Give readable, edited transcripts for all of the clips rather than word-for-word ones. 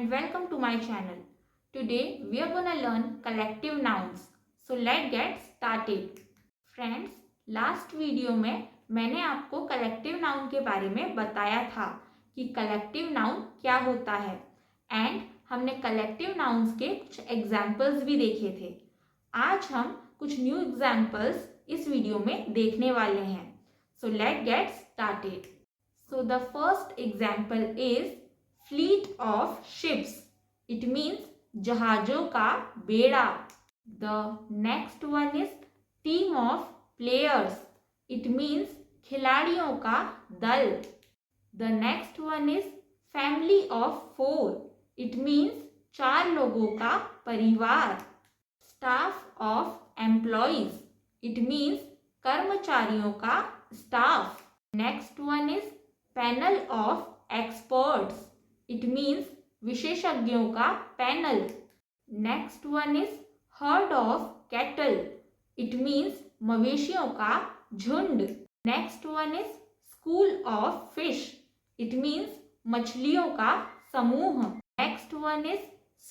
and welcome to my channel. Today we are gonna learn collective nouns. So let's get started. Friends, last video में मैंने आपको collective noun के बारे में बताया था कि कलेक्टिव नाउन क्या होता है एंड हमने कलेक्टिव नाउन्स के कुछ एग्जाम्पल्स भी देखे थे. आज हम कुछ न्यू एग्जाम्पल्स इस वीडियो में देखने वाले हैं. So let get started. So the first example is fleet of ships. It means जहाजों का बेड़ा. The next one is team of players. It means खिलाड़ियों का दल. The next one is family of 4. It means 4 लोगों का परिवार. Staff of employees. It means कर्मचारियों का staff. Next one is panel of experts. It means विशेषज्ञों का panel. Next one is heard of cattle. It means मवेशियों का झुंड. Next one is school of fish. It means मछलियों का समूह. Next one is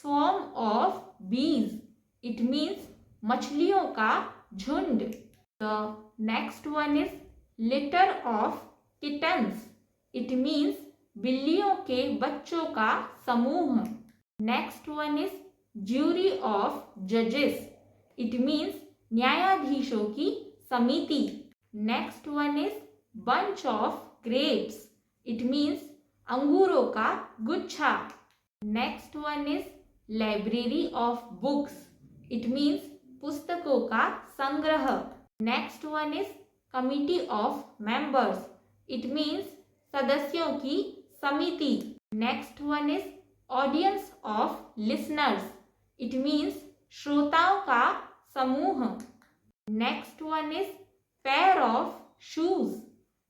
swarm of bees. It means मछलियों का झुंड. The next one is litre of kittens. It means बिल्लियों के बच्चों का समूह. Next one is jury of जजेस. इट मीन्स न्यायाधीशों की समिति. Next one is bunch of grapes. It means अंगूरों का गुच्छा. Next one is library of books. It means पुस्तकों का संग्रह. Next one is committee of members. It means सदस्यों की समिति. Next one is audience of listeners. It means श्रोताओं का समूह. Next one is pair of shoes.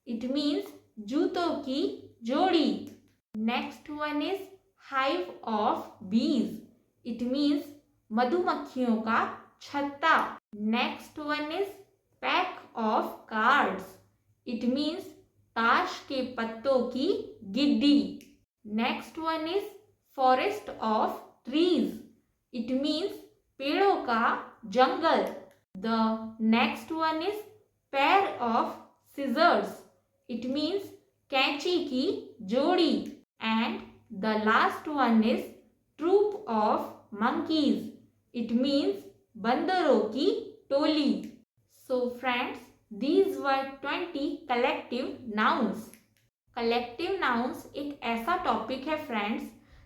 It means जूतों की जोड़ी. Next one is hive of bees. It means मधुमक्खियों का छत्ता. Next one is pack of cards. It means ताश के पत्तों की गिड्डी. Next one is forest of trees. It means पेड़ों का जंगल. The next one is pair of scissors. It means कैंची की जोड़ी. And the last one is troop of monkeys. It means बंदरों की टोली. So friends, these were 20 collective nouns. Collective nouns एक ऐसा टॉपिक है फ्रेंड्स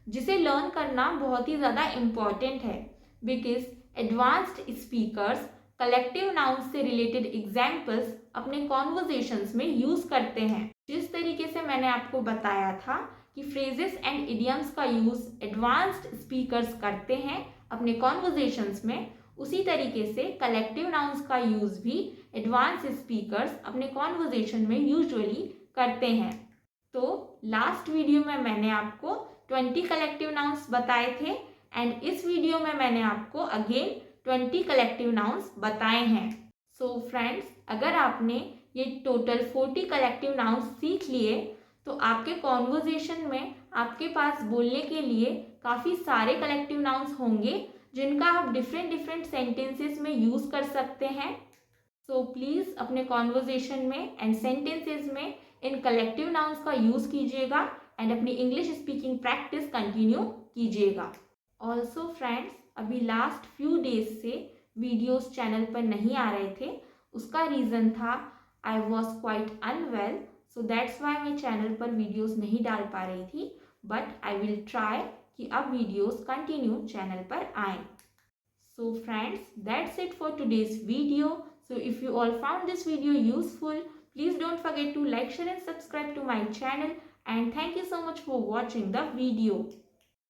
जिसे लर्न करना बहुत ही ज़्यादा इम्पॉर्टेंट है because advanced speakers collective nouns से रिलेटेड एग्जाम्पल्स अपने कॉन्वर्जेशंस में यूज़ करते हैं. जिस तरीके से मैंने आपको बताया था कि फ्रेजेस एंड इडियम्स का यूज़ एडवांस्ड स्पीकर्स करते हैं अपने कॉन्वर्जेशंस में, उसी तरीके से कलेक्टिव नाउन्स का यूज़ भी एडवांस स्पीकर्स अपने कॉन्वर्जेशन में यूजुअली करते हैं. तो लास्ट वीडियो में मैंने आपको 20 कलेक्टिव नाउन्स बताए थे एंड इस वीडियो में मैंने आपको अगेन 20 कलेक्टिव नाउन्स बताए हैं. सो फ्रेंड्स, अगर आपने ये टोटल 40 कलेक्टिव नाउन्स सीख लिए तो आपके कॉन्वर्जेशन में आपके पास बोलने के लिए काफ़ी सारे कलेक्टिव नाउन्स होंगे जिनका आप डिफरेंट सेंटेंसेस में यूज़ कर सकते हैं. सो प्लीज़ अपने कॉन्वर्जेशन में एंड सेंटेंसेस में इन कलेक्टिव नाउन्स का यूज़ कीजिएगा एंड अपनी इंग्लिश स्पीकिंग प्रैक्टिस कंटिन्यू कीजिएगा. ऑल्सो फ्रेंड्स, अभी लास्ट फ्यू डेज से वीडियोस चैनल पर नहीं आ रहे थे. उसका रीज़न था I was quite unwell, so that's why मैं चैनल पर वीडियोस नहीं डाल पा रही थी. बट आई विल ट्राई कि अब वीडियोस कंटिन्यू चैनल पर आएँ. So friends, that's it for today's video. So if you all found this video useful, please don't forget to like, share and subscribe to my channel. And thank you so much for watching the video.